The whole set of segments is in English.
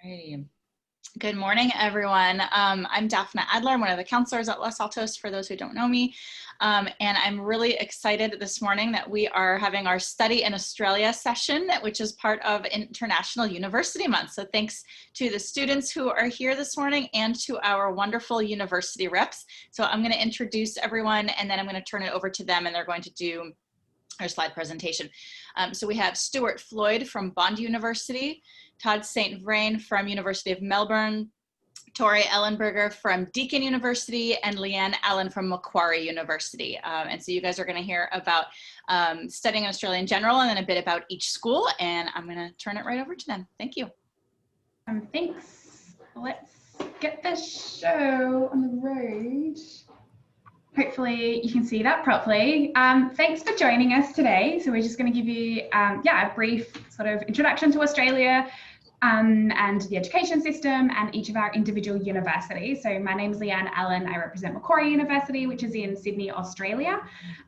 Alrighty. Good morning, everyone. I'm Daphne Adler. I'm one of the counselors at Los Altos, for those who don't know me. And I'm really excited this morning that we are having our Study in Australia session, which is part of International University Month. So thanks to the students who are here this morning and to our wonderful university reps. So I'm going to introduce everyone, and then I'm going to turn it over to them, and they're going to do our slide presentation. So we have Stuart Floyd from Bond University, Todd St. Vrain from University of Melbourne, Tori Ellenberger from Deakin University, and Lea-Anne Allen from Macquarie University. And so you guys are going to hear about studying in Australia in general, and then a bit about each school, and I'm going to turn it right over to them. Thank you. Thanks. Let's get the show on the road. Hopefully you can see that properly. Thanks for joining us today. So we're just going to give you a brief sort of introduction to Australia and the education system and each of our individual universities. So my name is Lea-Anne Allen. I represent Macquarie University, which is in Sydney, Australia.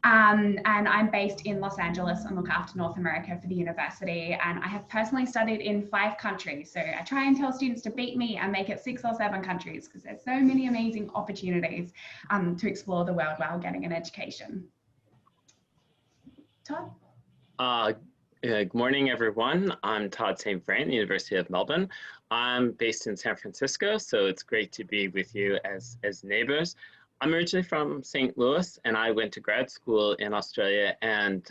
And I'm based in Los Angeles and look after North America for the university. And I have personally studied in 5 countries. So I try and tell students to beat me and make it 6 or 7 countries, because there's so many amazing opportunities to explore the world while getting an education. Todd? Good morning, everyone. I'm Todd St. Vrain, University of Melbourne. I'm based in San Francisco, so it's great to be with you as neighbors. I'm originally from St. Louis, and I went to grad school in Australia. And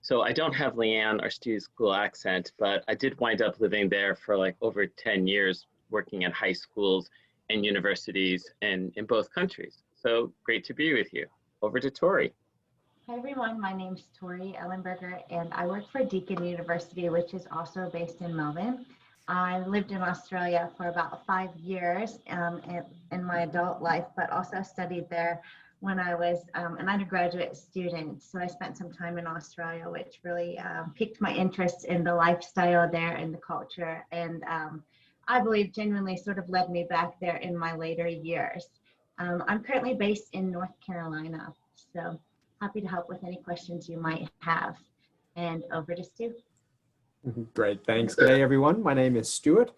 so I don't have Lea-Anne or Stu's school accent, but I did wind up living there for like over 10 years, working at high schools and universities in both countries. So great to be with you. Over to Tori. Hi everyone, my name is Tori Ellenberger, and I work for Deakin University, which is also based in Melbourne. I lived in Australia for about 5 years in my adult life, but also studied there when I was an undergraduate student. So I spent some time in Australia, which really piqued my interest in the lifestyle there and the culture, and I believe genuinely sort of led me back there in my later years. I'm currently based in North Carolina, so happy to help with any questions you might have. And over to Stu. Great, thanks. Good day, everyone. My name is Stuart.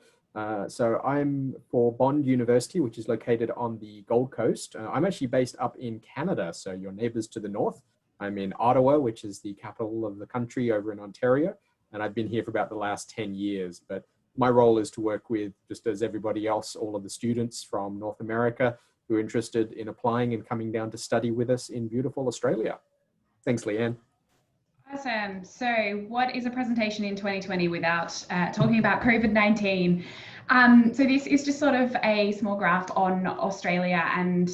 So I'm for Bond University, which is located on the Gold Coast. I'm actually based up in Canada, so your neighbors to the north. I'm in Ottawa, which is the capital of the country over in Ontario, and I've been here for about the last 10 years. But my role is to work with, just as everybody else, all of the students from North America who are interested in applying and coming down to study with us in beautiful Australia. Thanks, Lea-Anne. Awesome. So what is a presentation in 2020 without talking about COVID-19? So this is just sort of a small graph on Australia, and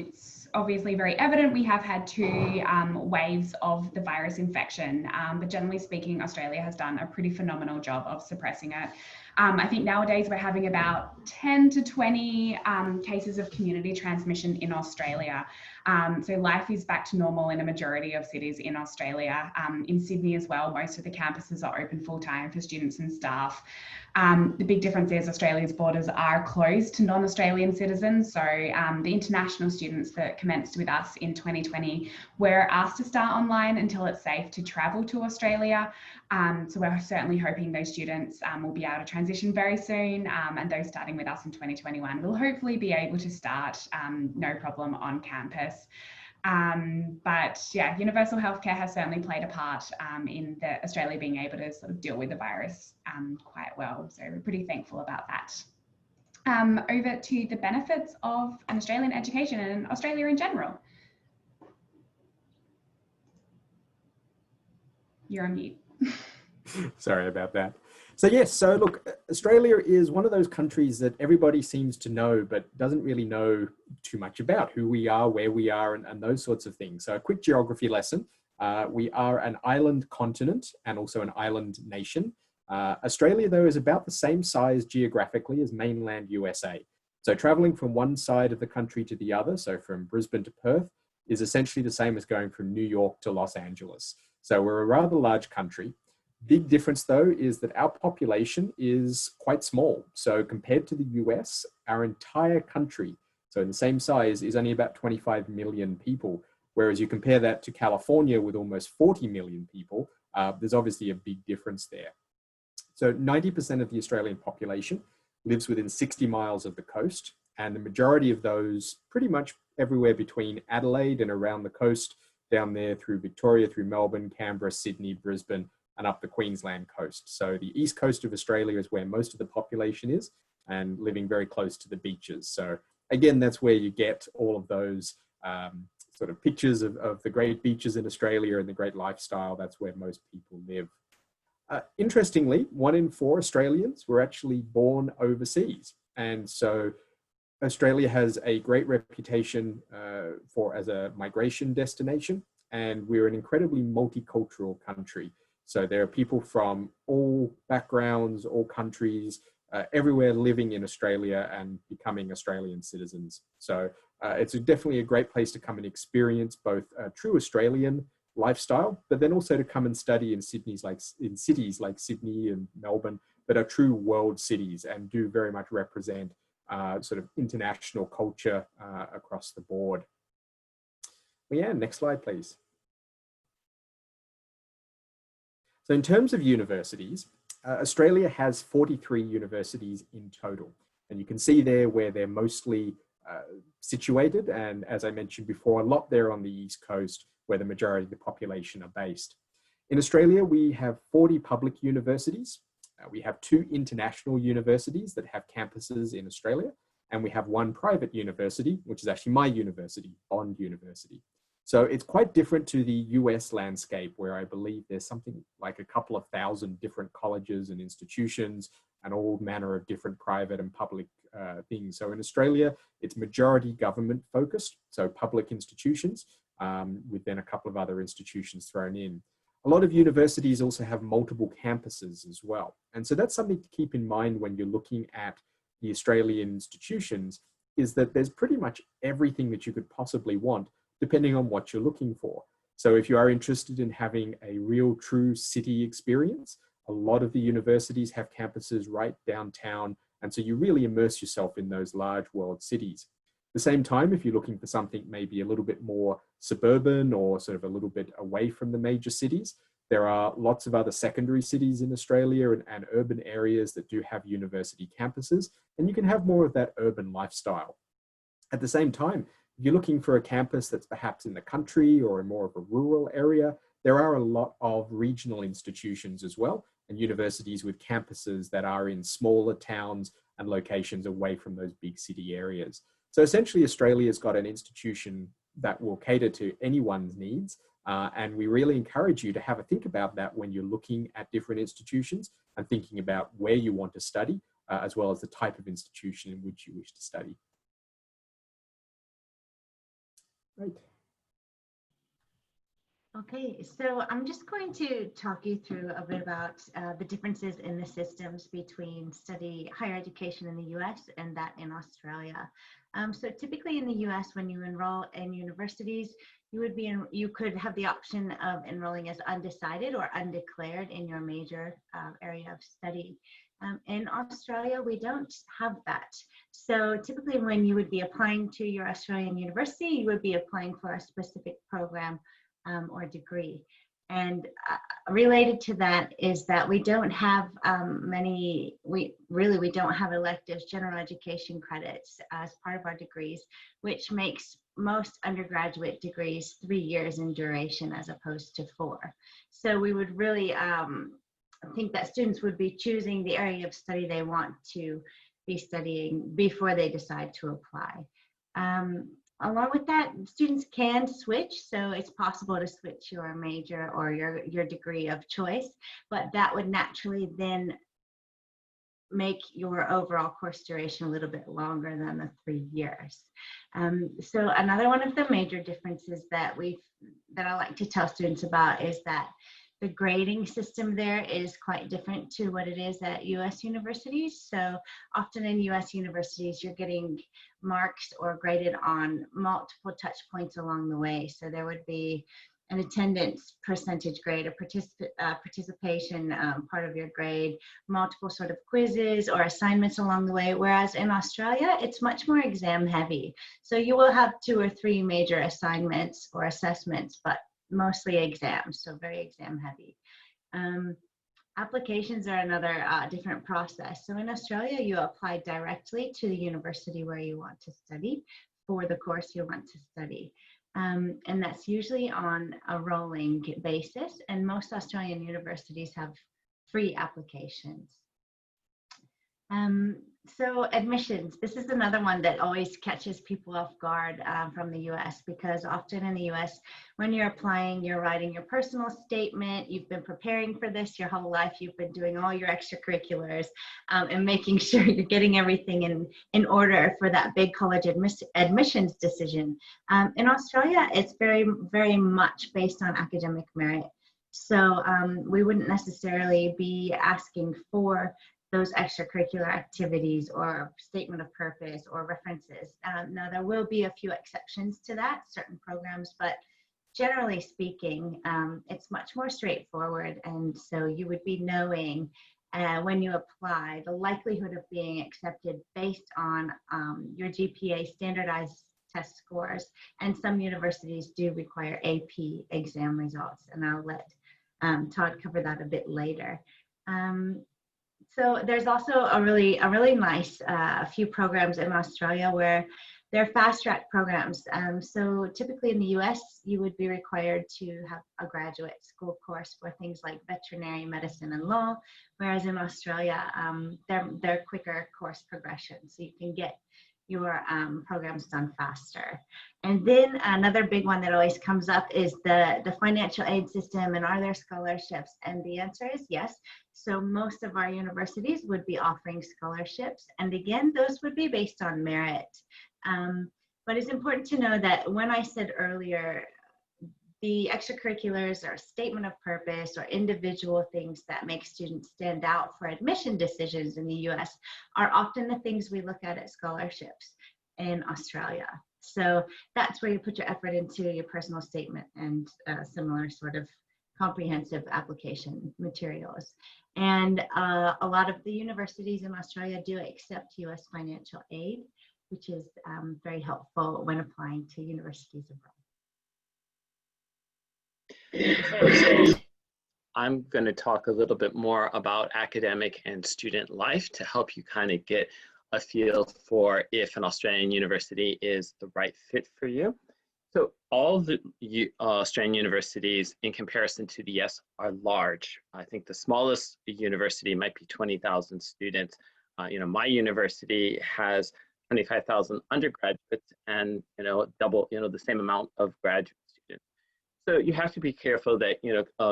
it's obviously very evident we have had 2 waves of the virus infection, but generally speaking, Australia has done a pretty phenomenal job of suppressing it. I think nowadays we're having about 10 to 20 cases of community transmission in Australia. So life is back to normal in a majority of cities in Australia. In Sydney as well, most of the campuses are open full time for students and staff. The big difference is Australia's borders are closed to non-Australian citizens. So the international students that commenced with us in 2020 were asked to start online until it's safe to travel to Australia. So we're certainly hoping those students will be able to transition very soon, and those starting with us in 2021 will hopefully be able to start no problem on campus. But yeah, universal healthcare has certainly played a part in Australia being able to sort of deal with the virus quite well. So we're pretty thankful about that. Over to the benefits of an Australian education and Australia in general. You're on mute. Sorry about that. So yes, so look, Australia is one of those countries that everybody seems to know, but doesn't really know too much about who we are, where we are, and those sorts of things. So a quick geography lesson. We are an island continent and also an island nation. Australia, though, is about the same size geographically as mainland USA. So traveling from one side of the country to the other, so from Brisbane to Perth, is essentially the same as going from New York to Los Angeles. So we're a rather large country. Big difference, though, is that our population is quite small. So compared to the US, our entire country, so in the same size, is only about 25 million people. Whereas you compare that to California with almost 40 million people, there's obviously a big difference there. So 90% of the Australian population lives within 60 miles of the coast, and the majority of those pretty much everywhere between Adelaide and around the coast, down there through Victoria, through Melbourne, Canberra, Sydney, Brisbane, and up the Queensland coast. So the east coast of Australia is where most of the population is, and living very close to the beaches. So again, that's where you get all of those sort of pictures of the great beaches in Australia and the great lifestyle. That's where most people live. Interestingly, 1 in 4 Australians were actually born overseas. And so Australia has a great reputation as a migration destination, and we're an incredibly multicultural country. So there are people from all backgrounds, all countries, everywhere living in Australia and becoming Australian citizens. So it's definitely a great place to come and experience both a true Australian lifestyle, but then also to come and study in cities like Sydney and Melbourne that are true world cities and do very much represent sort of international culture across the board. Lea-Anne, next slide, please. So in terms of universities, Australia has 43 universities in total. And you can see there where they're mostly situated. And as I mentioned before, a lot there on the East Coast where the majority of the population are based. In Australia, we have 40 public universities. We have 2 international universities that have campuses in Australia. And we have 1 private university, which is actually my university, Bond University. So it's quite different to the US landscape, where I believe there's something like a couple of thousand different colleges and institutions and all manner of different private and public things. So in Australia, it's majority government focused, so public institutions, with then a couple of other institutions thrown in. A lot of universities also have multiple campuses as well. And so that's something to keep in mind when you're looking at the Australian institutions, is that there's pretty much everything that you could possibly want, depending on what you're looking for. So if you are interested in having a real true city experience, a lot of the universities have campuses right downtown. And so you really immerse yourself in those large world cities. At the same time, if you're looking for something maybe a little bit more suburban or sort of a little bit away from the major cities, there are lots of other secondary cities in Australia and urban areas that do have university campuses, and you can have more of that urban lifestyle. At the same time, if you're looking for a campus that's perhaps in the country or in more of a rural area, there are a lot of regional institutions as well, and universities with campuses that are in smaller towns and locations away from those big city areas. So essentially, Australia's got an institution that will cater to anyone's needs, and we really encourage you to have a think about that when you're looking at different institutions and thinking about where you want to study, as well as the type of institution in which you wish to study. Right. Okay, so I'm just going to talk you through a bit about the differences in the systems between higher education in the US and that in Australia. So typically in the US, when you enroll in universities, you could have the option of enrolling as undecided or undeclared in your major area of study. In Australia, we don't have that. So typically when you would be applying to your Australian university, you would be applying for a specific program or degree. And related to that is that we don't have we don't have electives, general education credits as part of our degrees, which makes most undergraduate degrees 3 years in duration as opposed to 4. So we would really think that students would be choosing the area of study they want to be studying before they decide to apply. Along with that, students can switch, so it's possible to switch your major or your degree of choice, but that would naturally then make your overall course duration a little bit longer than the 3 years. So another one of the major differences that I like to tell students about is that the grading system there is quite different to what it is at US universities. So often in US universities, you're getting marks or graded on multiple touch points along the way. So there would be an attendance percentage grade, a participation part of your grade, multiple sort of quizzes or assignments along the way. Whereas in Australia, it's much more exam heavy. So you will have 2 or 3 major assignments or assessments, but mostly exams, so very exam heavy. Applications are another different process. So in Australia, you apply directly to the university where you want to study for the course you want to study. And that's usually on a rolling basis. And most Australian universities have free applications. So admissions, this is another one that always catches people off guard from the US, because often in the US, when you're applying, you're writing your personal statement, you've been preparing for this your whole life, you've been doing all your extracurriculars and making sure you're getting everything in order for that big college admissions decision. In Australia, it's very, very much based on academic merit. So we wouldn't necessarily be asking for those extracurricular activities or statement of purpose or references. Now, there will be a few exceptions to that, certain programs, but generally speaking, it's much more straightforward. And so you would be knowing when you apply the likelihood of being accepted based on your GPA standardized test scores. And some universities do require AP exam results, and I'll let Todd cover that a bit later. So there's also a really nice few programs in Australia where they're fast track programs. So typically in the US, you would be required to have a graduate school course for things like veterinary medicine and law, whereas in Australia, they're quicker course progression. So you can get your programs done faster. And then another big one that always comes up is the financial aid system, and are there scholarships? And the answer is yes. So most of our universities would be offering scholarships. And again, those would be based on merit. But it's important to know that when I said earlier, the extracurriculars or statement of purpose or individual things that make students stand out for admission decisions in the US are often the things we look at scholarships in Australia. So that's where you put your effort into your personal statement and similar sort of comprehensive application materials. And a lot of the universities in Australia do accept US financial aid, which is very helpful when applying to universities abroad. I'm going to talk a little bit more about academic and student life to help you kind of get a feel for if an Australian university is the right fit for you. So all the Australian universities in comparison to the US are large. I think the smallest university might be 20,000 students. My university has 25,000 undergraduates and double the same amount of graduate students. So you have to be careful that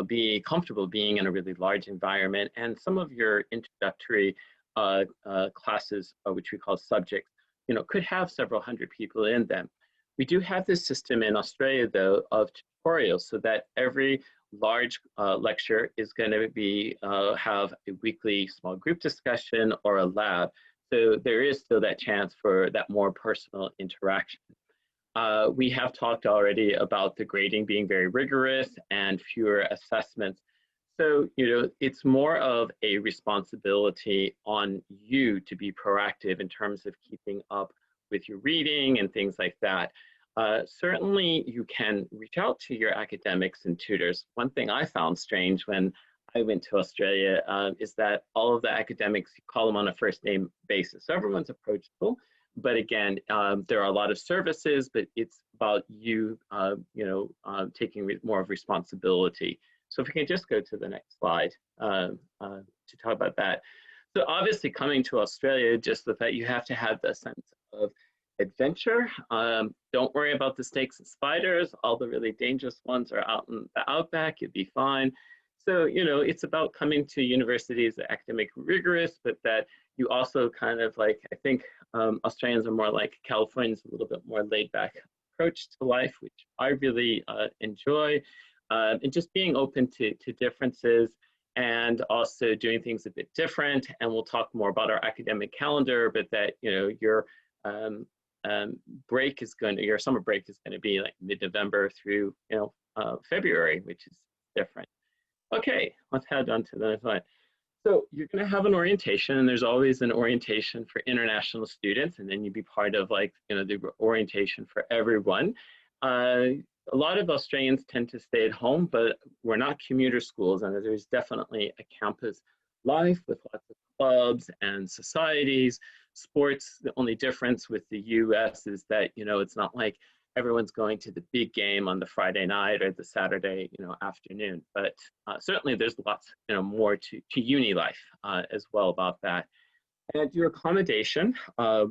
be comfortable being in a really large environment, and some of your introductory classes, which we call subjects, could have several hundred people in them. We do have this system in Australia though of tutorials, so that every large lecture is going to be have a weekly small group discussion or a lab. So there is still that chance for that more personal interaction. We have talked already about the grading being very rigorous and fewer assessments. So, it's more of a responsibility on you to be proactive in terms of keeping up with your reading and things like that. Certainly, you can reach out to your academics and tutors. One thing I found strange when I went to Australia is that all of the academics, you call them on a first name basis. So everyone's approachable. But again, there are a lot of services, but it's about you, taking more of responsibility. So if we can just go to the next slide to talk about that. So obviously coming to Australia, just the fact you have to have the sense of adventure. Don't worry about the snakes and spiders. All the really dangerous ones are out in the outback. You'll be fine. So, it's about coming to universities that are academic rigorous, but that you also kind of I think Australians are more like Californians, a little bit more laid back approach to life, which I really enjoy. And just being open to differences and also doing things a bit different. And we'll talk more about our academic calendar, but that, your break is your summer break is going to be like mid-November through, February, which is different. Okay, let's head on to the next slide. So you're going to have an orientation, and there's always an orientation for international students, and then you'd be part of the orientation for everyone. a lot of Australians tend to stay at home, but we're not commuter schools, and there's definitely a campus life with lots of clubs and societies, sports. The only difference with the US is that, you know, it's not like everyone's going to the big game on the Friday night or the Saturday, you know, afternoon. But certainly there's lots, you know, more to uni life as well about that. And your accommodation,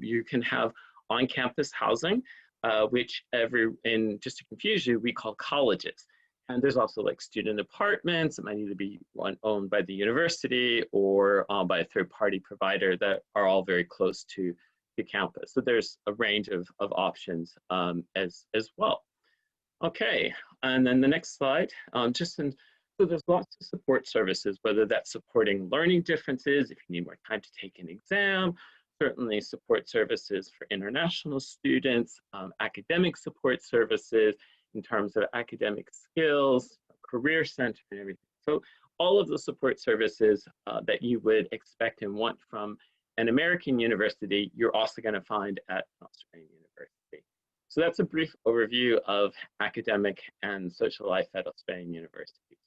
you can have on-campus housing, which just to confuse you, we call colleges. And there's also like student apartments. It might either be one owned by the university or by a third-party provider that are all very close to campus. So there's a range of options as well. Okay, and then the next slide, so there's lots of support services, whether that's supporting learning differences, if you need more time to take an exam, certainly support services for international students, academic support services in terms of academic skills, career center and everything. So all of the support services that you would expect and want from an American university, you're also going to find at an Australian university. So that's a brief overview of academic and social life at Australian universities.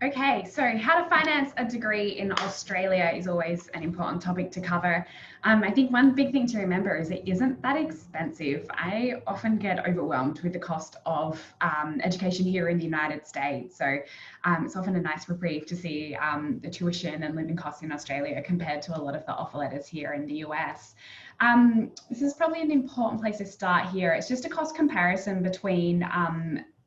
Okay, so how to finance a degree in Australia is always an important topic to cover. I think one big thing to remember is it isn't that expensive. I often get overwhelmed with the cost of education here in the United States. So it's often a nice reprieve to see the tuition and living costs in Australia compared to a lot of the offer letters here in the US. This is probably an important place to start here. It's just a cost comparison between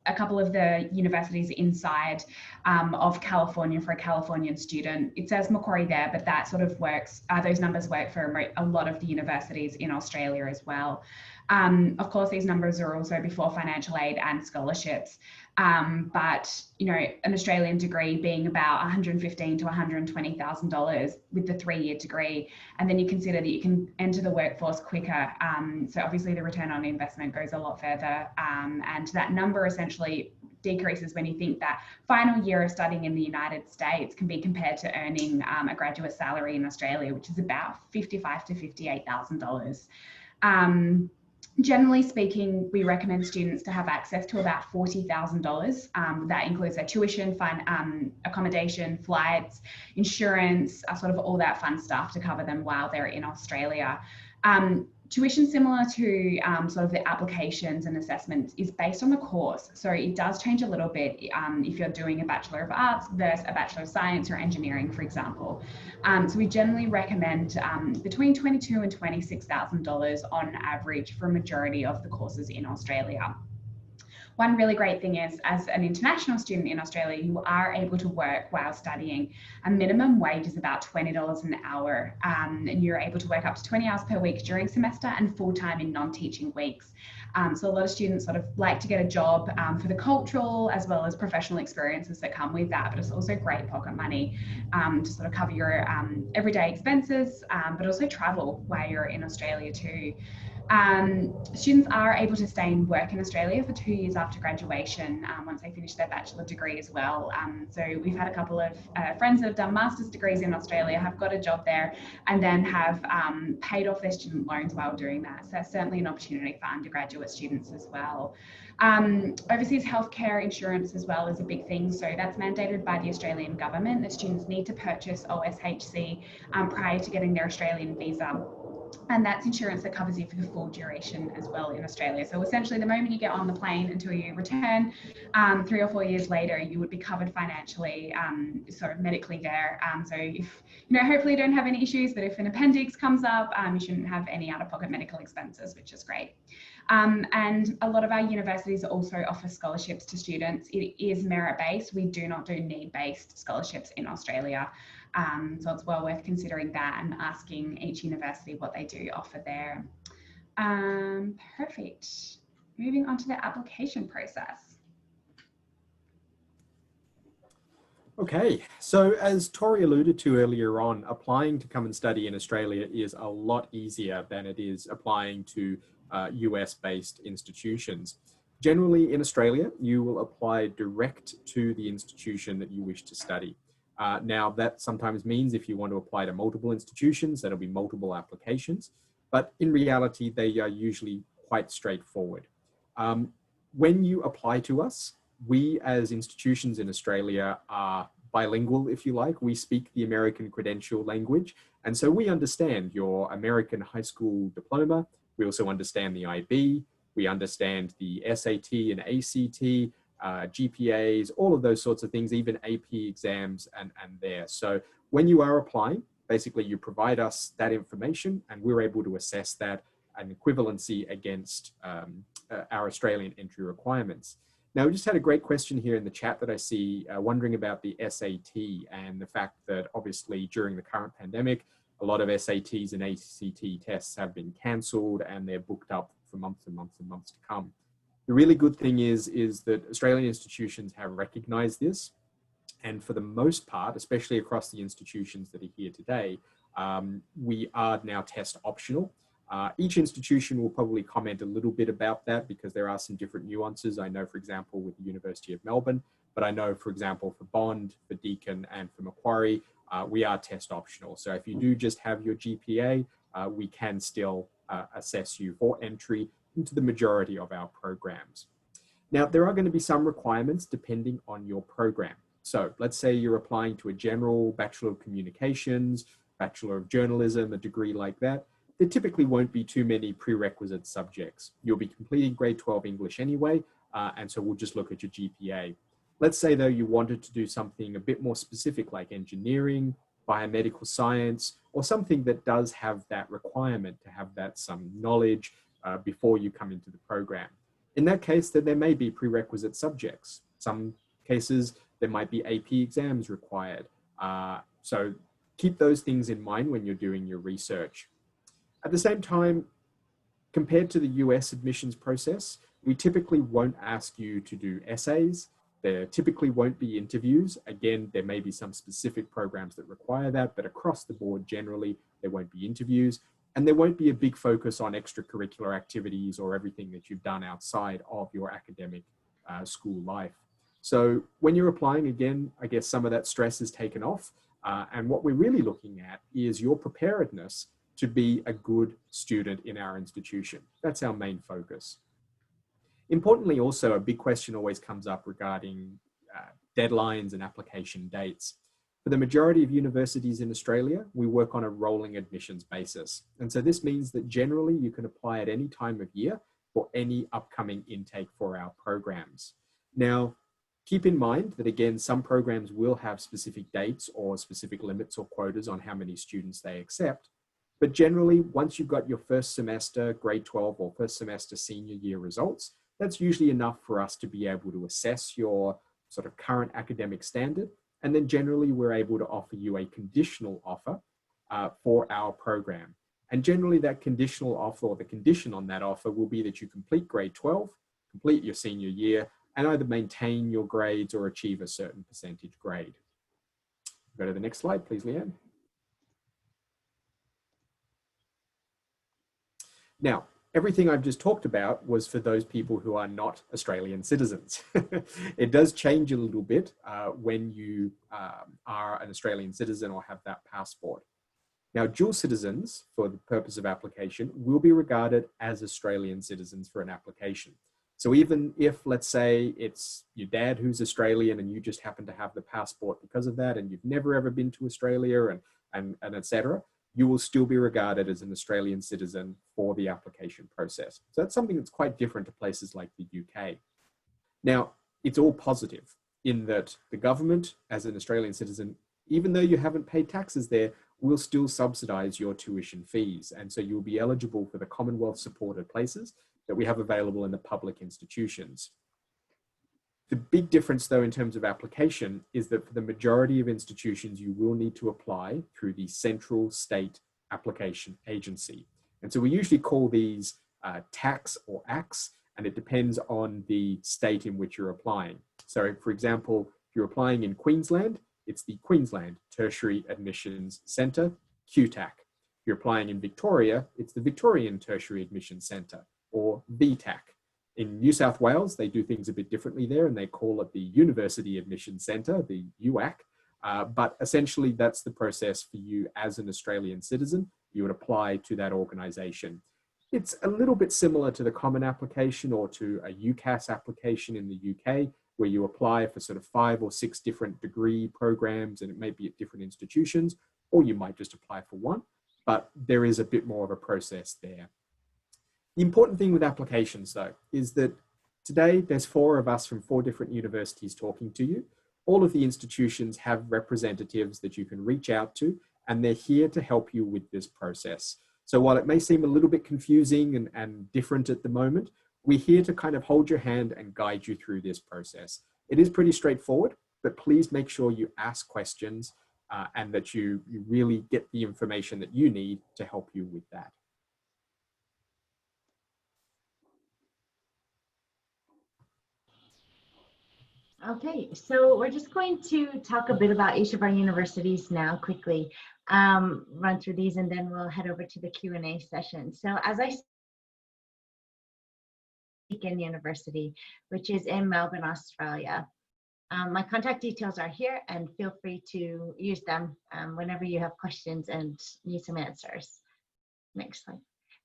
a couple of the universities inside of California for a Californian student. It says Macquarie there, but that sort of works, those numbers work for a lot of the universities in Australia as well. Of course, these numbers are also before financial aid and scholarships. But you know, an Australian degree being about $115,000 to $120,000 with the 3-year degree, and then you consider that you can enter the workforce quicker. So obviously the return on investment goes a lot further, and that number essentially decreases when you think that final year of studying in the United States can be compared to earning a graduate salary in Australia, which is about $55,000 to $58,000. Generally speaking, we recommend students to have access to about $40,000. That includes their tuition, accommodation, flights, insurance, sort of all that fun stuff to cover them while they're in Australia. Tuition, similar to sort of the applications and assessments, is based on the course. So it does change a little bit if you're doing a Bachelor of Arts versus a Bachelor of Science or Engineering, for example. So we generally recommend between $22,000 and $26,000 on average for a majority of the courses in Australia. One really great thing is, as an international student in Australia, you are able to work while studying. A minimum wage is about $20 an hour, and you're able to work up to 20 hours per week during semester and full-time in non-teaching weeks. So a lot of students sort of like to get a job for the cultural as well as professional experiences that come with that, but it's also great pocket money to sort of cover your everyday expenses, but also travel while you're in Australia too. Students are able to stay and work in Australia for 2 years after graduation once they finish their bachelor degree as well. So we've had a couple of friends that have done master's degrees in Australia, have got a job there, and then have paid off their student loans while doing that. So that's certainly an opportunity for undergraduate students as well. Overseas healthcare insurance as well is a big thing. So that's mandated by the Australian government that students need to purchase OSHC prior to getting their Australian visa. And that's insurance that covers you for the full duration as well in Australia. So essentially the moment you get on the plane until you return, 3 or 4 years later, you would be covered financially, sort of medically there. So if, you know, hopefully you don't have any issues, but if an appendix comes up, you shouldn't have any out-of-pocket medical expenses, which is great. And a lot of our universities also offer scholarships to students. It is merit-based. We do not do need-based scholarships in Australia. So it's well worth considering that and asking each university what they do offer there. Perfect. Moving on to the application process. Okay, so as Tori alluded to earlier on, applying to come and study in Australia is a lot easier than it is applying to US-based institutions. Generally in Australia, you will apply direct to the institution that you wish to study. Now that sometimes means if you want to apply to multiple institutions, that'll be multiple applications. but in reality, they are usually quite straightforward. When you apply to us, we as institutions in Australia are bilingual, if you like. We speak the American credential language. And so we understand your American high school diploma. We also understand the IB. We understand the SAT and ACT, GPAs, all of those sorts of things, even AP exams and there. So when you are applying, basically you provide us that information and we're able to assess that and equivalency against our Australian entry requirements. Now, we just had a great question here in the chat that I see wondering about the SAT and the fact that obviously during the current pandemic, a lot of SATs and ACT tests have been cancelled and they're booked up for months and months and months to come. The really good thing is that Australian institutions have recognised this. And for the most part, especially across the institutions that are here today, we are now test optional. Each institution will probably comment a little bit about that because there are some different nuances. I know, for example, with the University of Melbourne, but I know, for example, for Bond, for Deakin and for Macquarie, we are test optional. So if you do just have your GPA, we can still assess you for entry into the majority of our programs. Now, there are going to be some requirements depending on your program. So let's say you're applying to a general Bachelor of Communications, Bachelor of Journalism, a degree like that. There typically won't be too many prerequisite subjects. You'll be completing grade 12 English anyway, and so we'll just look at your GPA. Let's say though you wanted to do something a bit more specific like engineering, biomedical science, or something that does have that requirement to have that some knowledge before you come into the program. In that case, then there may be prerequisite subjects. Some cases, there might be AP exams required. So keep those things in mind when you're doing your research. At the same time, compared to the US admissions process, we typically won't ask you to do essays. There typically won't be interviews. Again, there may be some specific programs that require that, but across the board, generally, there won't be interviews. And there won't be a big focus on extracurricular activities or everything that you've done outside of your academic school life. So when you're applying, again, I guess some of that stress is taken off. And what we're really looking at is your preparedness to be a good student in our institution. That's our main focus. Importantly, also, a big question always comes up regarding deadlines and application dates. For the majority of universities in Australia, we work on a rolling admissions basis. And so this means that generally you can apply at any time of year for any upcoming intake for our programs. Now, keep in mind that again, some programs will have specific dates or specific limits or quotas on how many students they accept. But generally, once you've got your first semester grade 12 or first semester senior year results, that's usually enough for us to be able to assess your sort of current academic standard. And then generally, we're able to offer you a conditional offer for our program. And generally, that conditional offer or the condition on that offer will be that you complete grade 12, complete your senior year, and either maintain your grades or achieve a certain percentage grade. Go to the next slide, please, Lea-Anne. Now, everything I've just talked about was for those people who are not Australian citizens. It does change a little bit when you are an Australian citizen or have that passport. Now, dual citizens, for the purpose of application, will be regarded as Australian citizens for an application. So even if, let's say, it's your dad who's Australian and you just happen to have the passport because of that and you've never ever been to Australia and et cetera, you will still be regarded as an Australian citizen for the application process. So that's something that's quite different to places like the UK. Now, it's all positive in that the government, as an Australian citizen, even though you haven't paid taxes there, will still subsidise your tuition fees. And so you'll be eligible for the Commonwealth supported places that we have available in the public institutions. The big difference though in terms of application is that for the majority of institutions, you will need to apply through the Central State Application Agency. And so we usually call these TACs or ACs, and it depends on the state in which you're applying. So for example, if you're applying in Queensland, it's the Queensland Tertiary Admissions Centre, QTAC. If you're applying in Victoria, it's the Victorian Tertiary Admissions Centre, or VTAC. In New South Wales, they do things a bit differently there and they call it the University Admission Centre, the UAC. But essentially that's the process for you as an Australian citizen you would apply to that organization. It's a little bit similar to the Common Application or to a UCAS application in the UK, where you apply for sort of 5 or 6 different degree programs, and it may be at different institutions, or you might just apply for one, but there is a bit more of a process there. The important thing with applications, though, is that today there's 4 of us from 4 different universities talking to you. All of the institutions have representatives that you can reach out to, and they're here to help you with this process. So while it may seem a little bit confusing and different at the moment, we're here to kind of hold your hand and guide you through this process. It is pretty straightforward, but please make sure you ask questions and that you really get the information that you need to help you with that. Okay, so we're just going to talk a bit about each of our universities now quickly, run through these, and then we'll head over to the Q&A session. So as I said, Deakin University, which is in Melbourne, Australia. My contact details are here, and feel free to use them whenever you have questions and need some answers. Next slide.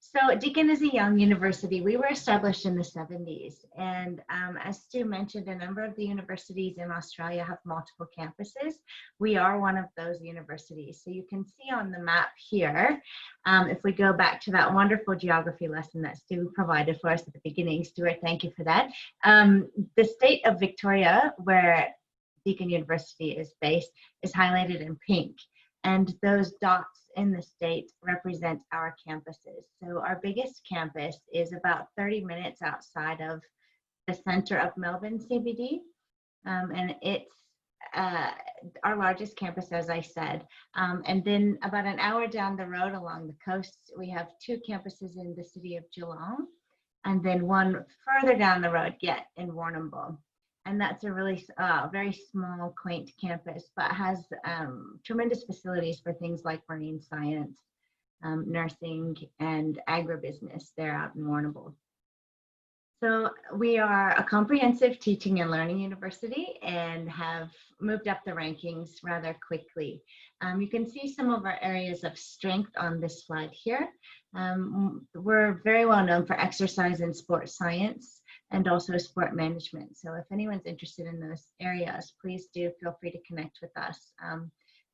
So Deakin is a young university. We were established in the 70s, and as Stu mentioned, a number of the universities in Australia have multiple campuses. We are one of those universities. So you can see on the map here, if we go back to that wonderful geography lesson that Stu provided for us at the beginning, Stuart, thank you for that. The state of Victoria, where Deakin University is based, is highlighted in pink. And those dots in the state represent our campuses. So our biggest campus is about 30 minutes outside of the center of Melbourne CBD. And it's our largest campus, as I said. And then about an hour down the road along the coast, we have 2 campuses in the city of Geelong, and then one further down the road yet in Warrnambool. And that's a really very small, quaint campus, but has tremendous facilities for things like marine science, nursing, and agribusiness there out in Warrnambool. So we are a comprehensive teaching and learning university and have moved up the rankings rather quickly. You can see some of our areas of strength on this slide here. We're very well known for exercise and sports science, and also sport management. So if anyone's interested in those areas, please do feel free to connect with us.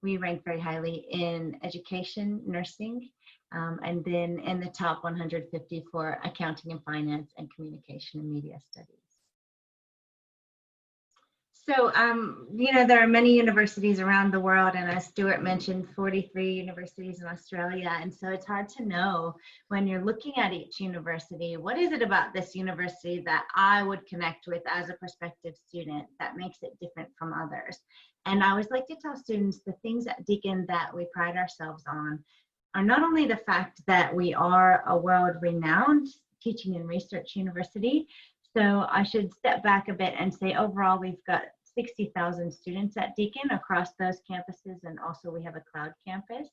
We rank very highly in education, nursing, and then in the top 150 for accounting and finance and communication and media studies. So, you know, there are many universities around the world, and as Stuart mentioned, 43 universities in Australia. And so it's hard to know when you're looking at each university, what is it about this university that I would connect with as a prospective student that makes it different from others? And I always like to tell students the things at Deakin that we pride ourselves on are not only the fact that we are a world-renowned teaching and research university. So I should step back a bit and say overall we've got 60,000 students at Deakin across those campuses, and also we have a cloud campus.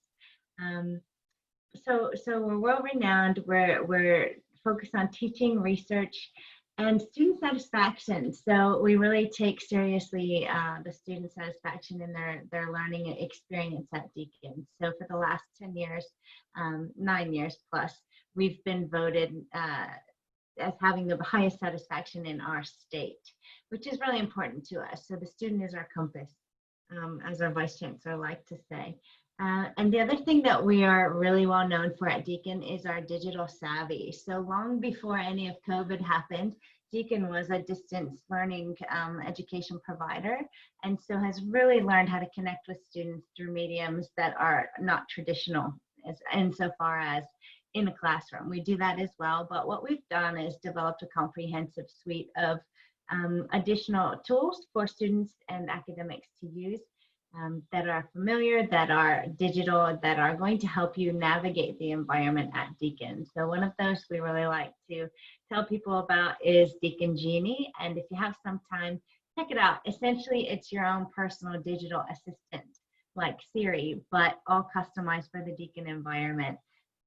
So we're well-renowned. We're focused on teaching, research, and student satisfaction. So we really take seriously the student satisfaction in their learning experience at Deakin. So for the last 10 years, 9 years plus, we've been voted as having the highest satisfaction in our state, which is really important to us. So the student is our compass, as our Vice Chancellor liked to say. And the other thing that we are really well known for at Deakin is our digital savvy. So long before any of COVID happened, Deakin was a distance learning education provider, and so has really learned how to connect with students through mediums that are not traditional insofar as in a classroom. We do that as well, but what we've done is developed a comprehensive suite of additional tools for students and academics to use that are familiar, that are digital, that are going to help you navigate the environment at Deakin. So one of those we really like to tell people about is Deakin Genie, and if you have some time, check it out. Essentially, it's your own personal digital assistant, like Siri, but all customized for the Deakin environment.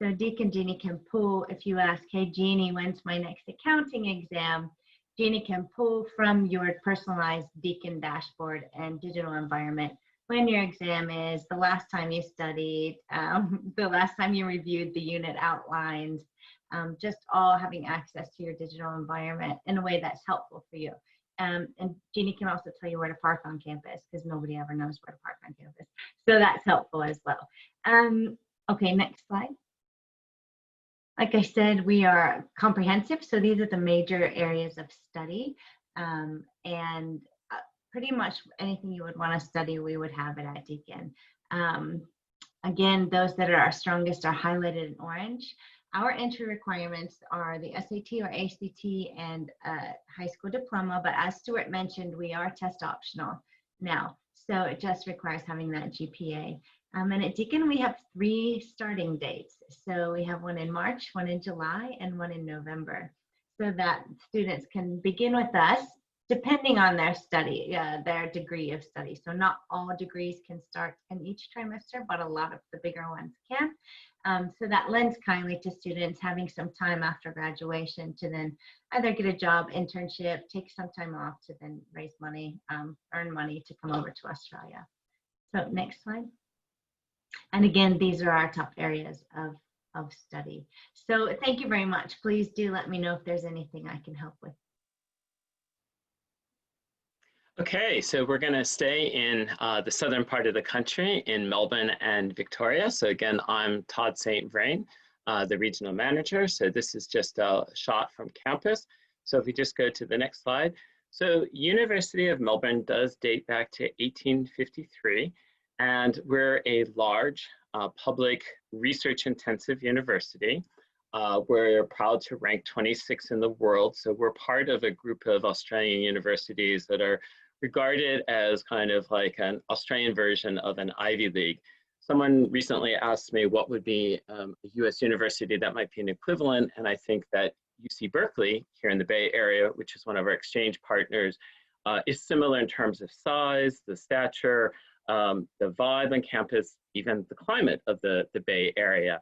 So Deakin Genie can pull, if you ask, hey Genie, when's my next accounting exam? Genie can pull from your personalized Deakin dashboard and digital environment when your exam is, the last time you studied, the last time you reviewed the unit outlines, just all having access to your digital environment in a way that's helpful for you. And Jeannie can also tell you where to park on campus, because nobody ever knows where to park on campus. So that's helpful as well. Okay, next slide. Like I said, we are comprehensive. So these are the major areas of study. And pretty much anything you would want to study, we would have it at Deakin. Again, those that are our strongest are highlighted in orange. Our entry requirements are the SAT or ACT and high school diploma, but as Stuart mentioned, we are test optional now. So it just requires having that GPA. And at Deakin, we have 3 starting dates. So we have one in March, one in July, and one in November, so that students can begin with us depending on their study, their degree of study. So not all degrees can start in each trimester, but a lot of the bigger ones can. So that lends kindly to students having some time after graduation to then either get a job, internship, take some time off to then raise money, earn money to come over to Australia. So next slide. And again, these are our top areas of study. So thank you very much. Please do let me know if there's anything I can help with. Okay, so we're going to stay in the southern part of the country in Melbourne and Victoria. So again, I'm Todd St. Vrain, the regional manager. So this is just a shot from campus. So if we just go to the next slide. So University of Melbourne does date back to 1853, and we're a large public research intensive university. We're proud to rank 26 in the world. So we're part of a group of Australian universities that are regarded as kind of like an Australian version of an Ivy League. Someone recently asked me what would be a US university that might be an equivalent, and I think that UC Berkeley here in the Bay Area, which is one of our exchange partners, is similar in terms of size, the stature, the vibe on campus, even the climate of the Bay Area.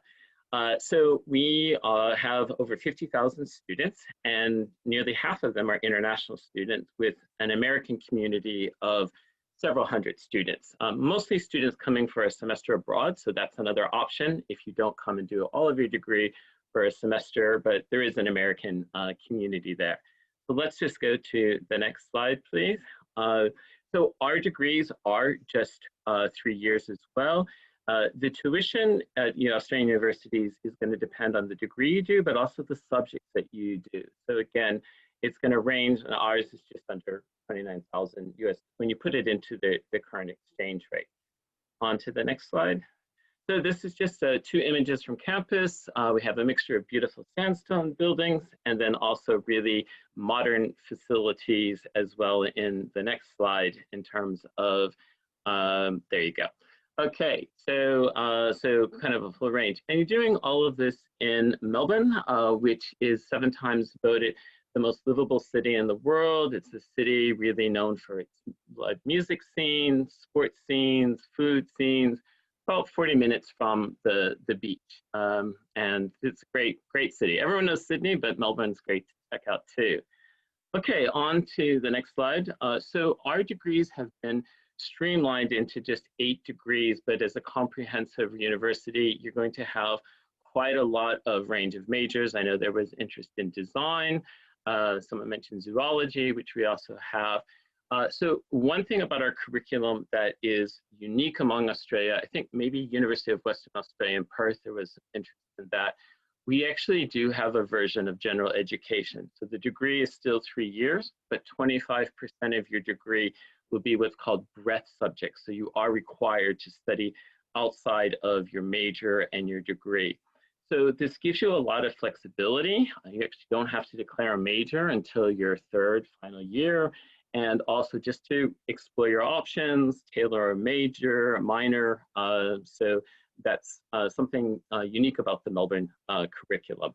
So we have over 50,000 students, and nearly half of them are international students, with an American community of several hundred students. Mostly students coming for a semester abroad, so that's another option if you don't come and do all of your degree for a semester, but there is an American community there. So let's just go to the next slide, please. So our degrees are just 3 years as well. The tuition at Australian universities is going to depend on the degree you do, but also the subjects that you do. So again, it's going to range, and ours is just under 29,000 US when you put it into the current exchange rate. On to the next slide. So this is just 2 images from campus. We have a mixture of beautiful sandstone buildings and then also really modern facilities as well in the next slide in terms of, there you go. Okay, so kind of a full range. And you're doing all of this in Melbourne, which is 7 times voted the most livable city in the world. It's a city really known for its live music scenes, sports scenes, food scenes, about 40 minutes from the beach. And it's a great city. Everyone knows Sydney, but Melbourne's great to check out too. Okay, on to the next slide. So our degrees have been streamlined into just 8 degrees, but as a comprehensive university, you're going to have quite a lot of range of majors. I know there was interest in design. Someone mentioned zoology, which we also have. So one thing about our curriculum that is unique among Australia, I think maybe University of Western Australia in Perth, there was interest in that. We actually do have a version of general education. So the degree is still 3 years, but 25% of your degree will be what's called breadth subjects. So you are required to study outside of your major and your degree. So this gives you a lot of flexibility. You actually don't have to declare a major until your 3rd final year. And also just to explore your options, tailor a major, a minor. So that's something unique about the Melbourne curriculum.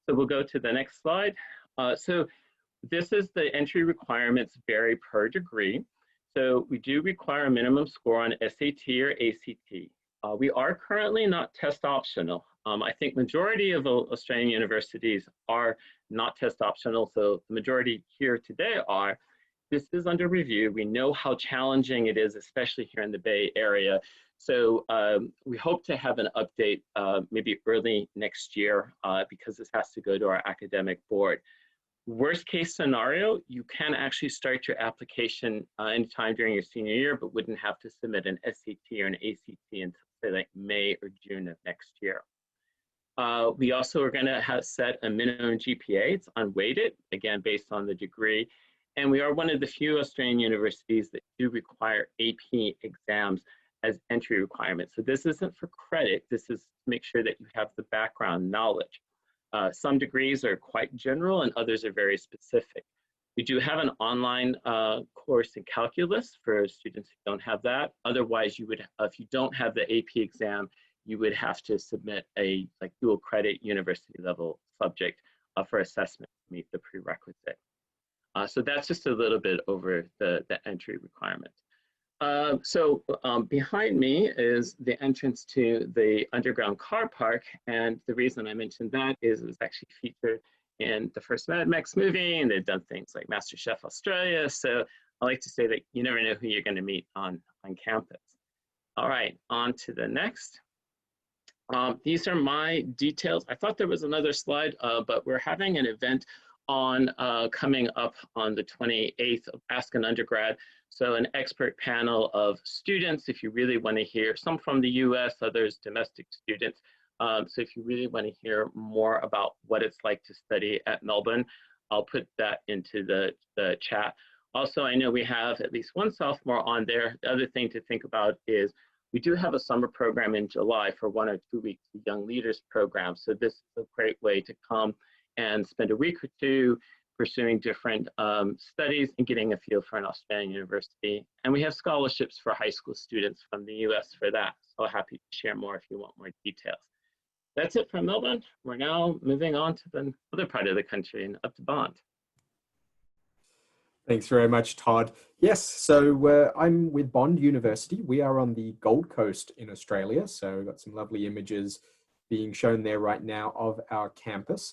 So we'll go to the next slide. So this is the entry requirements vary per degree. So we do require a minimum score on SAT or ACT. We are currently not test optional. I think majority of Australian universities are not test optional. So the majority here today are. this is under review. We know how challenging it is, especially here in the Bay Area. So we hope to have an update maybe early next year because this has to go to our academic board. Worst case scenario, you can actually start your application anytime during your senior year, but wouldn't have to submit an SAT or an ACT until say like May or June of next year. We also are going to have set a minimum GPA. It's unweighted, again, based on the degree. And we are one of the few Australian universities that do require AP exams as entry requirements. So this isn't for credit. This is to make sure that you have the background knowledge. Some degrees are quite general and others are very specific. We do have an online course in calculus for students who don't have that. Otherwise, you would, if you don't have the AP exam, you would have to submit a dual credit university level subject for assessment to meet the prerequisite. So that's just a little bit over the entry requirements. Behind me is the entrance to the underground car park. And the reason I mentioned that is it was actually featured in the first Mad Max movie, and they've done things like MasterChef Australia. So I like to say that you never know who you're going to meet on campus. All right, on to the next. These are my details. I thought there was another slide, but we're having an event on coming up on the 28th of Ask an Undergrad. So an expert panel of students, if you really want to hear, some from the US, others domestic students. So if you really want to hear more about what it's like to study at Melbourne, I'll put that into the chat. Also, I know we have at least one sophomore on there. The other thing to think about is we do have a summer program in July for 1 or 2 weeks, the Young Leaders Program. So this is a great way to come and spend a week or two pursuing different studies and getting a feel for an Australian university. And we have scholarships for high school students from the US for that. So happy to share more if you want more details. That's it from Melbourne. We're now moving on to the other part of the country and up to Bond. Thanks very much, Todd. Yes, so I'm with Bond University. We are on the Gold Coast in Australia. So we've got some lovely images being shown there right now of our campus.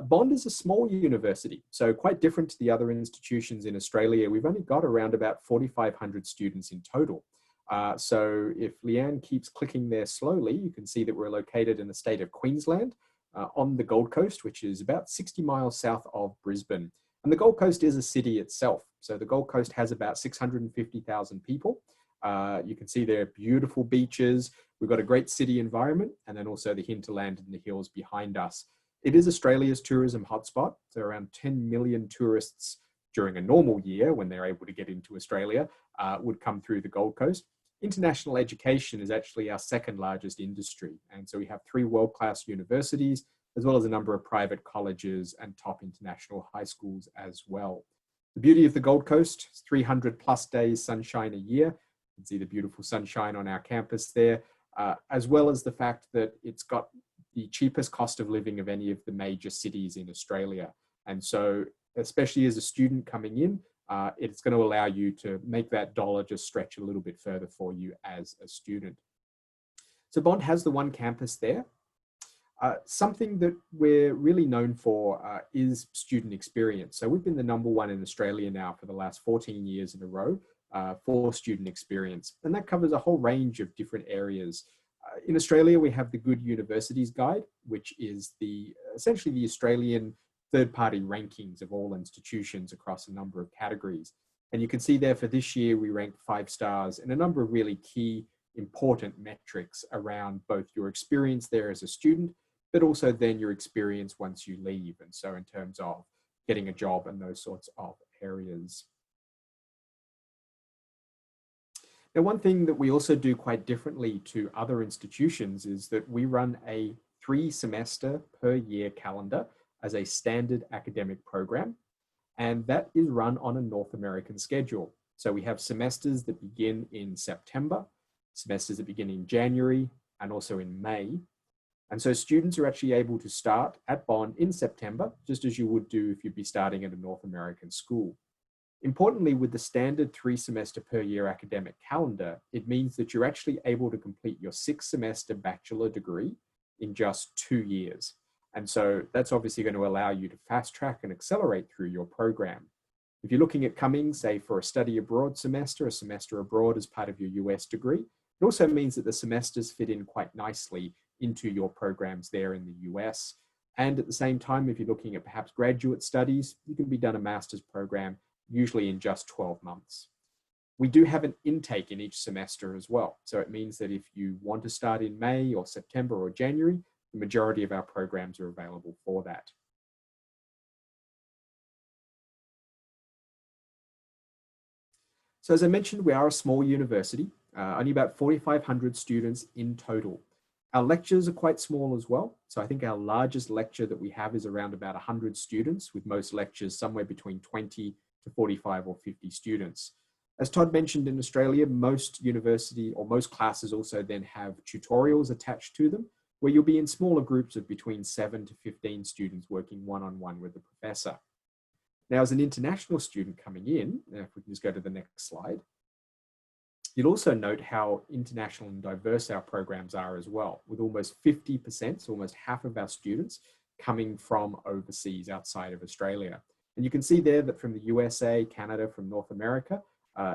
Bond is a small university, so quite different to the other institutions in Australia. We've only got around about 4,500 students in total. So if Lea-Anne keeps clicking there slowly, you can see that we're located in the state of Queensland on the Gold Coast, which is about 60 miles south of Brisbane. And the Gold Coast is a city itself. So the Gold Coast has about 650,000 people. You can see there are beautiful beaches. We've got a great city environment, and then also the hinterland and the hills behind us. It is Australia's tourism hotspot. So around 10 million tourists during a normal year, when they're able to get into Australia, would come through the Gold Coast. International education is actually our second largest industry. And so we have 3 world-class universities, as well as a number of private colleges and top international high schools as well. The beauty of the Gold Coast is 300 plus days sunshine a year. You can see the beautiful sunshine on our campus there, as well as the fact that it's got the cheapest cost of living of any of the major cities in Australia. And so, especially as a student coming in, it's going to allow you to make that dollar just stretch a little bit further for you as a student. So Bond has the one campus there. Something that we're really known for is student experience. So we've been the #1 in Australia now for the last 14 years in a row for student experience. And that covers a whole range of different areas. In Australia, we have the Good Universities Guide, which is essentially the Australian third-party rankings of all institutions across a number of categories. And you can see there for this year, we ranked 5 stars in a number of really key, important metrics around both your experience there as a student, but also then your experience once you leave. And so in terms of getting a job and those sorts of areas. Now, one thing that we also do quite differently to other institutions is that we run a 3-semester per year calendar as a standard academic program, and that is run on a North American schedule. So we have semesters that begin in September, semesters that begin in January, and also in May. And so students are actually able to start at Bond in September, just as you would do if you'd be starting at a North American school. Importantly, with the standard 3-semester per year academic calendar, it means that you're actually able to complete your 6-semester bachelor degree in just 2 years. And so that's obviously going to allow you to fast track and accelerate through your program. If you're looking at coming, say, for a study abroad semester, a semester abroad as part of your US degree, it also means that the semesters fit in quite nicely into your programs there in the US. And at the same time, if you're looking at perhaps graduate studies, you can be done a master's program, usually in just 12 months. We do have an intake in each semester as well. So it means that if you want to start in May or September or January, the majority of our programs are available for that. So as I mentioned, we are a small university, only about 4,500 students in total. Our lectures are quite small as well. So I think our largest lecture that we have is around about 100 students, with most lectures somewhere between 20 to 45 or 50 students. As Todd mentioned, in Australia, most university or most classes also then have tutorials attached to them, where you'll be in smaller groups of between 7 to 15 students working one-on-one with the professor. Now, as an international student coming in, if we can just go to the next slide, you'll also note how international and diverse our programs are as well, with almost 50%, so almost half of our students coming from overseas outside of Australia. And you can see there that from the USA, Canada, from North America,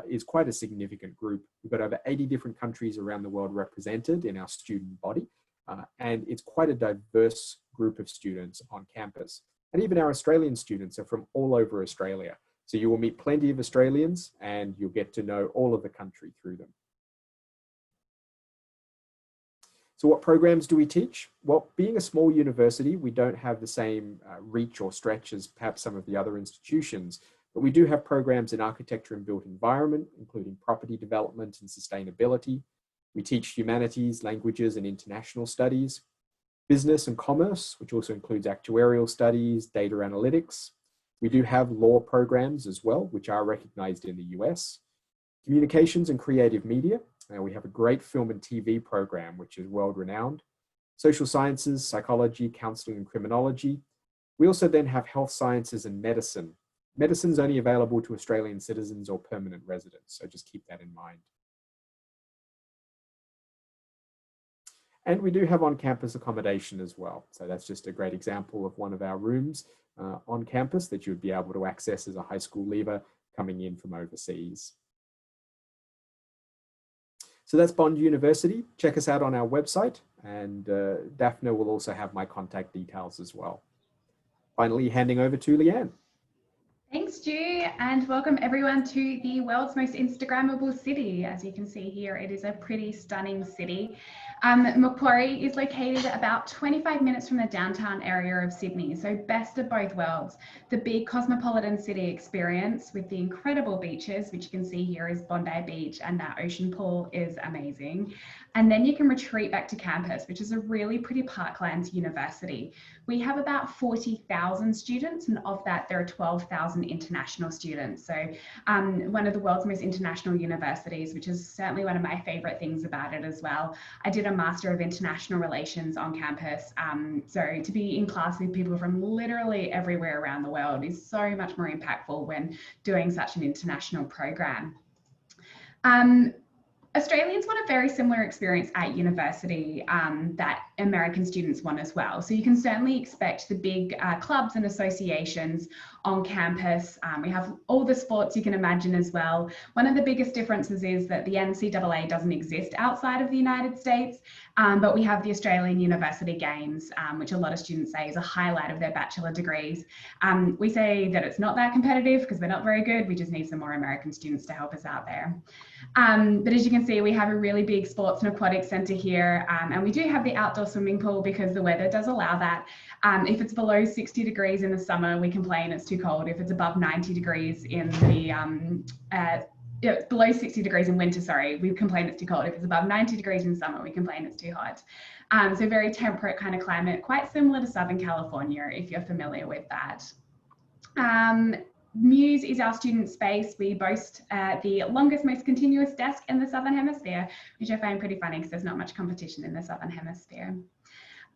is quite a significant group. We've got over 80 different countries around the world represented in our student body, and it's quite a diverse group of students on campus. And even our Australian students are from all over Australia. So you will meet plenty of Australians and you'll get to know all of the country through them. So what programs do we teach? Well, being a small university, we don't have the same reach or stretch as perhaps some of the other institutions, but we do have programs in architecture and built environment, including property development and sustainability. We teach humanities, languages, and international studies, business and commerce, which also includes actuarial studies, data analytics. We do have law programs as well, which are recognized in the US. Communications and creative media. We have a great film and TV program, which is world-renowned. Social sciences, psychology, counseling, and criminology. We also then have health sciences and medicine. Medicine is only available to Australian citizens or permanent residents, so just keep that in mind. And we do have on-campus accommodation as well. So that's just a great example of one of our rooms on campus that you would be able to access as a high school leaver coming in from overseas. So that's Bond University. Check us out on our website, and Daphne will also have my contact details as well. Finally, handing over to Lea-Anne. Thanks, Stu, and welcome everyone to the world's most Instagrammable city. As you can see here, it is a pretty stunning city. Macquarie is located about 25 minutes from the downtown area of Sydney, so best of both worlds. The big cosmopolitan city experience with the incredible beaches, which you can see here is Bondi Beach, and that ocean pool is amazing. And then you can retreat back to campus, which is a really pretty parkland university. We have about 40,000 students, and of that, there are 12,000 international students. So one of the world's most international universities, which is certainly one of my favorite things about it as well. I did a Master of International Relations on campus. So to be in class with people from literally everywhere around the world is so much more impactful when doing such an international program. Australians want a very similar experience at university that American students want as well. So you can certainly expect the big clubs and associations on campus. We have all the sports you can imagine as well. One of the biggest differences is that the NCAA doesn't exist outside of the United States, but we have the Australian University Games, which a lot of students say is a highlight of their bachelor degrees. We say that it's not that competitive because we're not very good. We just need some more American students to help us out there. But as you can see, we have a really big sports and aquatic centre here, and we do have the outdoor swimming pool because the weather does allow that. If it's below 60 degrees in the summer, we complain it's too cold. If it's above 90 degrees in the below 60 degrees in winter, sorry, we complain it's too cold. If it's above 90 degrees in summer, we complain it's too hot. So very temperate kind of climate, quite similar to Southern California, if you're familiar with that. Muse is our student space. We boast the longest, most continuous desk in the Southern Hemisphere, which I find pretty funny because there's not much competition in the Southern Hemisphere.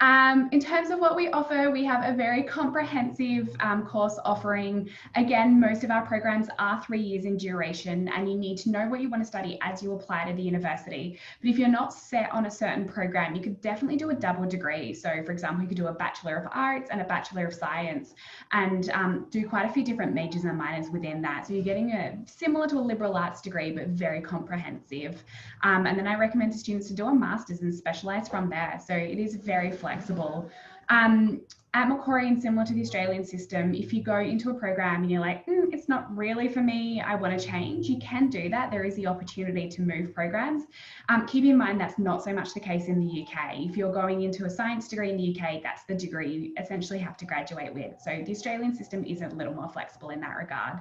In terms of what we offer, we have a very comprehensive course offering. Again, most of our programs are 3 years in duration, and you need to know what you want to study as you apply to the university. But if you're not set on a certain program, you could definitely do a double degree. So for example, you could do a Bachelor of Arts and a Bachelor of Science, and do quite a few different majors and minors within that. So you're getting a similar to a liberal arts degree, but very comprehensive. And then I recommend to students to do a master's and specialize from there. So it is very flexible. At Macquarie, and similar to the Australian system, if you go into a program and you're like, it's not really for me, I want to change, you can do that. There is the opportunity to move programs. Keep in mind that's not so much the case in the UK. If you're going into a science degree in the UK, that's the degree you essentially have to graduate with. So the Australian system is a little more flexible in that regard.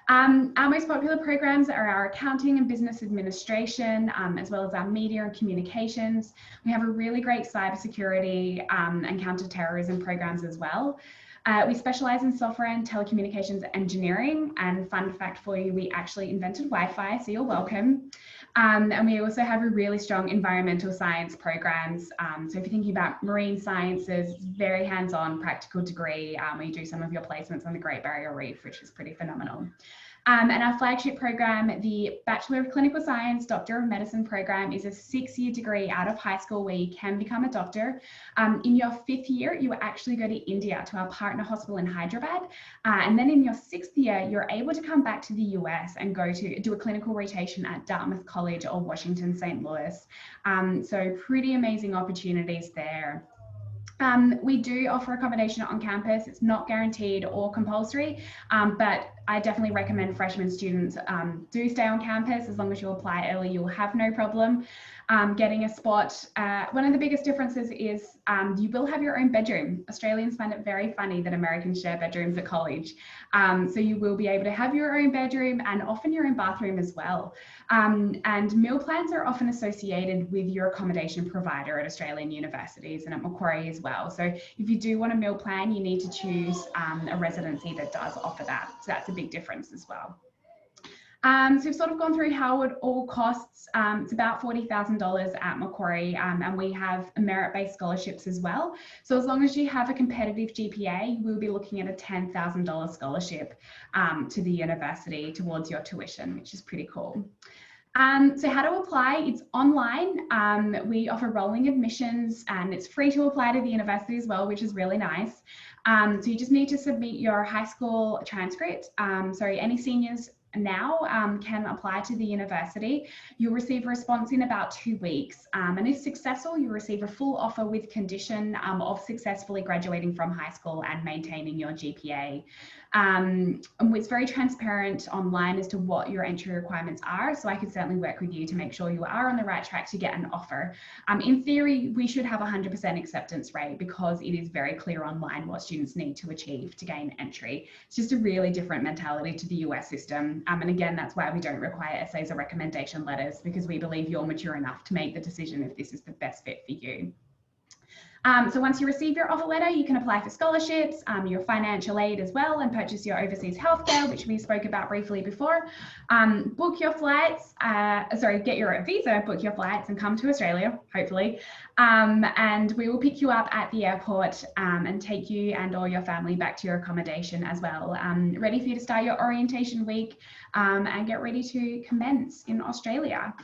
Our most popular programs are our accounting and business administration, as well as our media and communications. We have a really great cybersecurity and counter-terrorism programs as well. We specialize in software and telecommunications engineering, and fun fact for you, we actually invented Wi-Fi, so you're welcome. And we also have a really strong environmental science programs. So if you're thinking about marine sciences, very hands-on practical degree, where you do some of your placements on the Great Barrier Reef, which is pretty phenomenal. And our flagship program, the Bachelor of Clinical Science, Doctor of Medicine program, is a 6-year degree out of high school where you can become a doctor. In your 5th year, you actually go to India to our partner hospital in Hyderabad. And then in your 6th year, you're able to come back to the US and go to do a clinical rotation at Dartmouth College or Washington, St. Louis. So pretty amazing opportunities there. We do offer accommodation on campus. It's not guaranteed or compulsory, but I definitely recommend freshman students do stay on campus. As long as you apply early, you'll have no problem getting a spot. One of the biggest differences is you will have your own bedroom. Australians find it very funny that Americans share bedrooms at college. So you will be able to have your own bedroom and often your own bathroom as well. And meal plans are often associated with your accommodation provider at Australian universities and at Macquarie as well. So if you do want a meal plan, you need to choose a residency that does offer that. So that's a big difference as well. So we've sort of gone through how it all costs. It's about $40,000 at Macquarie, and we have merit-based scholarships as well. So as long as you have a competitive GPA, we'll be looking at a $10,000 scholarship to the university towards your tuition, which is pretty cool. So how to apply? It's online. We offer rolling admissions, and it's free to apply to the university as well, which is really nice. So you just need to submit your high school transcript. Any seniors now can apply to the university. You'll receive a response in about 2 weeks, and if successful, you'll receive a full offer with condition of successfully graduating from high school and maintaining your GPA. And it's very transparent online as to what your entry requirements are, so I could certainly work with you to make sure you are on the right track to get an offer. In theory, we should have a 100% acceptance rate because it is very clear online what students need to achieve to gain entry. It's just a really different mentality to the US system. And again, that's why we don't require essays or recommendation letters, because we believe you're mature enough to make the decision if this is the best fit for you. So once you receive your offer letter, you can apply for scholarships, your financial aid as well, and purchase your overseas healthcare, which we spoke about briefly before. Book your flights, get your visa, book your flights and come to Australia, hopefully. And we will pick you up at the airport and take you and or your family back to your accommodation as well. Ready for you to start your orientation week and get ready to commence in Australia.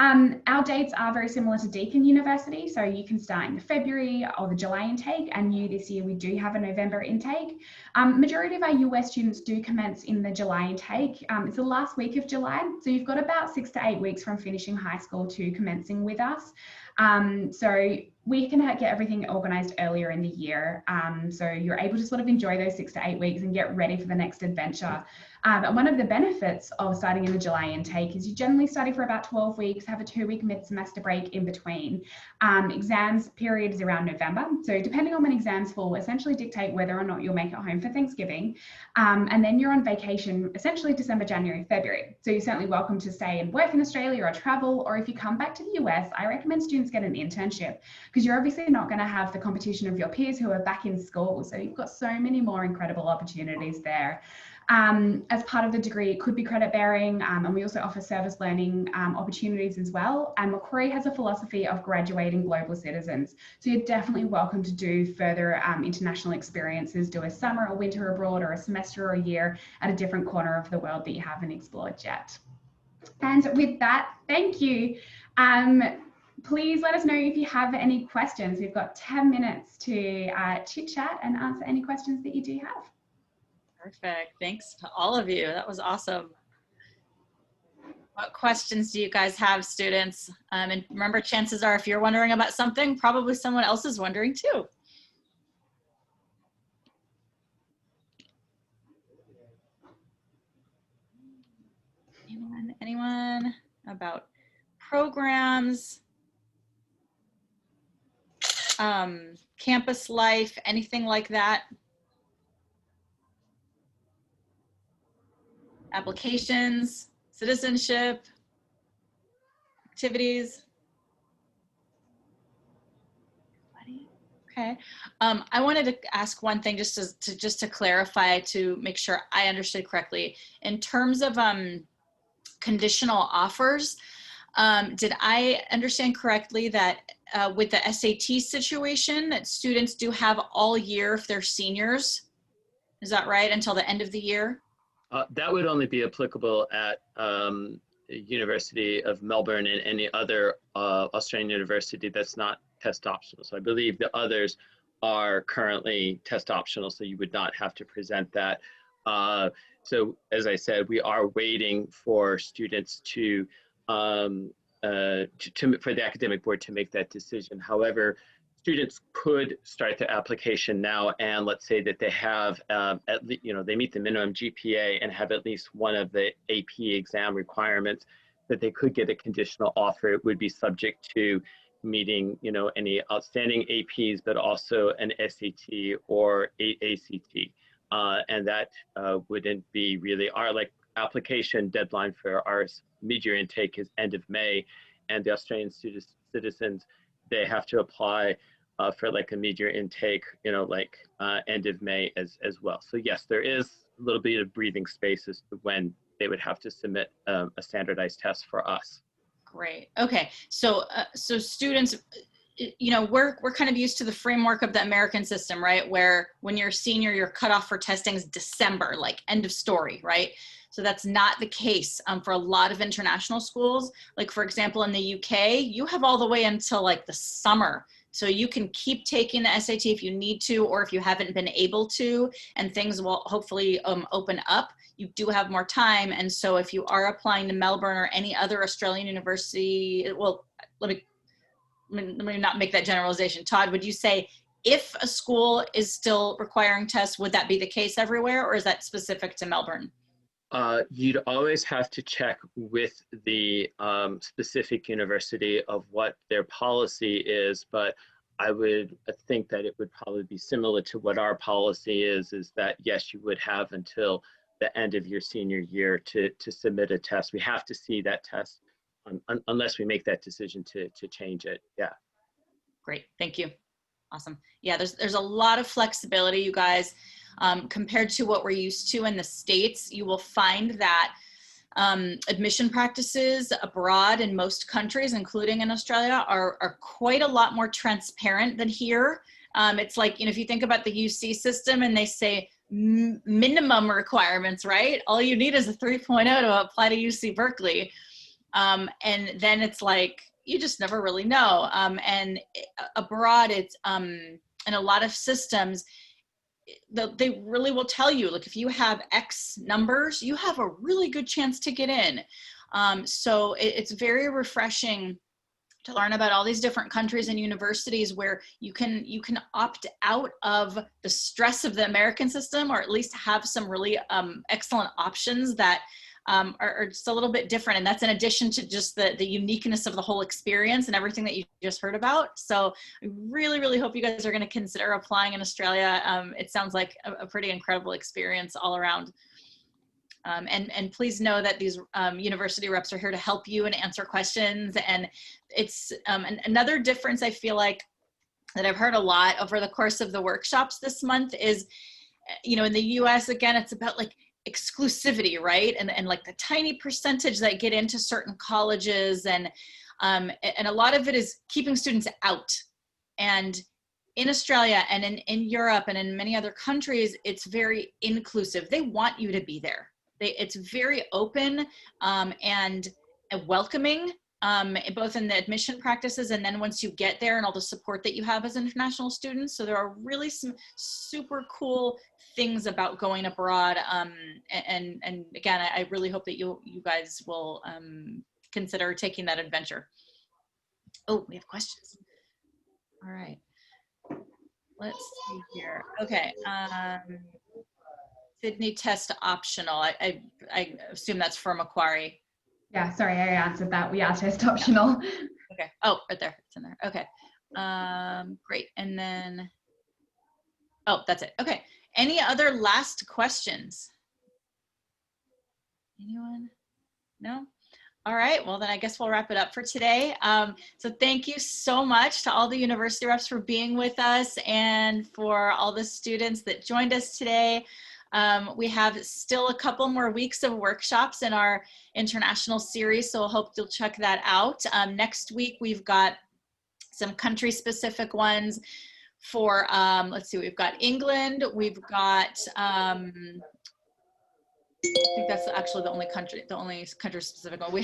Our dates are very similar to Deakin University, so you can start in the February or the July intake, and this year we do have a November intake. Majority of our US students do commence in the July intake. It's the last week of July, so you've got about 6 to 8 weeks from finishing high school to commencing with us. So we can get everything organised earlier in the year, so you're able to sort of enjoy those 6 to 8 weeks and get ready for the next adventure. And one of the benefits of starting in the July intake is you generally study for about 12 weeks, have a 2-week mid-semester break in between. Exams period is around November, so depending on when exams fall, essentially dictate whether or not you'll make it home for Thanksgiving. And then you're on vacation essentially December, January, February. So you're certainly welcome to stay and work in Australia or travel, or if you come back to the US, I recommend students get an internship, because you're obviously not going to have the competition of your peers who are back in school. So you've got so many more incredible opportunities there. As part of the degree, it could be credit bearing, and we also offer service learning opportunities as well. And Macquarie has a philosophy of graduating global citizens. So you're definitely welcome to do further international experiences, do a summer, a winter abroad, or a semester or a year at a different corner of the world that you haven't explored yet. And with that, thank you. Please let us know if you have any questions. We've got 10 minutes to chit chat and answer any questions that you do have. Perfect. Thanks to all of you. That was awesome. What questions do you guys have, students? And remember, chances are if you're wondering about something, probably someone else is wondering too. Anyone about programs, campus life, anything like that? Applications, citizenship, activities. Okay. I wanted to ask one thing just to clarify, to make sure I understood correctly. In terms of conditional offers, did I understand correctly that with the SAT situation, that students do have all year if they're seniors? Is that right? Until the end of the year? That would only be applicable at University of Melbourne and any other Australian university that's not test optional. So I believe the others are currently test optional, so you would not have to present that. So as I said, we are waiting for students for the academic board to make that decision. However, students could start their application now, and let's say that they have at least, they meet the minimum GPA and have at least one of the AP exam requirements, that they could get a conditional offer. It would be subject to meeting, any outstanding APs, but also an SAT or ACT. And that wouldn't be really our application deadline for our mid-year intake is end of May, and the Australian citizens, they have to apply for a mid-year intake, end of May as well. So yes, there is a little bit of breathing space as to when they would have to submit a standardized test for us. Great. Okay. So students, we're kind of used to the framework of the American system, right? Where when you're a senior, your cutoff for testing is December, end of story, right? So that's not the case for a lot of international schools. Like, for example, in the UK, you have all the way until the summer. So you can keep taking the SAT if you need to, or if you haven't been able to, and things will hopefully open up. You do have more time. And so if you are applying to Melbourne or any other Australian university, well, let me not make that generalization. Todd, would you say if a school is still requiring tests, would that be the case everywhere, or is that specific to Melbourne? You'd always have to check with the specific university of what their policy is, but I would think that it would probably be similar to what our policy is that yes, you would have until the end of your senior year to submit a test. We have to see that test unless we make that decision to change it. Yeah. Great, thank you. Awesome. Yeah, there's a lot of flexibility, you guys. Compared to what we're used to in the States, you will find that admission practices abroad in most countries, including in Australia, are quite a lot more transparent than here. It's if you think about the UC system and they say minimum requirements, right? All you need is a 3.0 to apply to UC Berkeley. And then it's you just never really know. And abroad, it's in a lot of systems, they really will tell you, if you have X numbers, you have a really good chance to get in. So it's very refreshing to learn about all these different countries and universities where you can opt out of the stress of the American system, or at least have some really excellent options that are just a little bit different. And that's in addition to just the uniqueness of the whole experience and everything that you just heard about. So I really, really hope you guys are going to consider applying in Australia. It sounds like a pretty incredible experience all around. And please know that these university reps are here to help you and answer questions. And it's another difference, I feel like, that I've heard a lot over the course of the workshops this month is, you know, in the US, again, it's about like exclusivity, right? And like the tiny percentage that get into certain colleges, and a lot of it is keeping students out. And in Australia and in Europe and in many other countries, it's very inclusive. They want you to be there. It's very open and welcoming, both in the admission practices and then once you get there and all the support that you have as international students. So there are really some super cool things about going abroad. And again, I really hope that you guys will consider taking that adventure. Oh, we have questions. All right. Let's see here. Okay. Sydney test optional. I assume that's for Macquarie. Yeah, sorry, I answered that. We are test optional. Okay. Oh, right there. It's in there. Okay. Great. And then, oh, that's it. Okay. Any other last questions? Anyone? No? All right, well then I guess we'll wrap it up for today. So thank you so much to all the university reps for being with us and for all the students that joined us today. We have still a couple more weeks of workshops in our international series, so I hope you'll check that out. Next week we've got some country specific ones for, let's see, we've got England, we've got, I think that's actually the only country specific one. We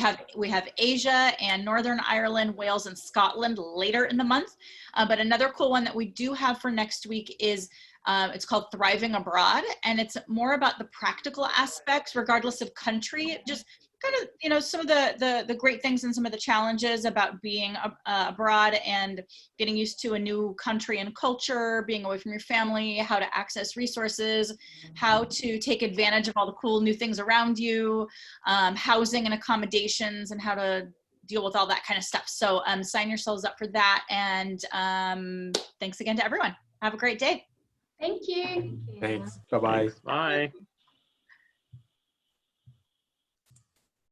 have Asia and Northern Ireland, Wales, and Scotland later in the month. But another cool one that we do have for next week is it's called Thriving Abroad, and it's more about the practical aspects, regardless of country. Just kind of, you know, some of the great things and some of the challenges about being abroad and getting used to a new country and culture, being away from your family, how to access resources, how to take advantage of all the cool new things around you, housing and accommodations, and how to deal with all that kind of stuff. So sign yourselves up for that. And thanks again to everyone. Have a great day. Thank you. Thanks. Bye-bye. Bye.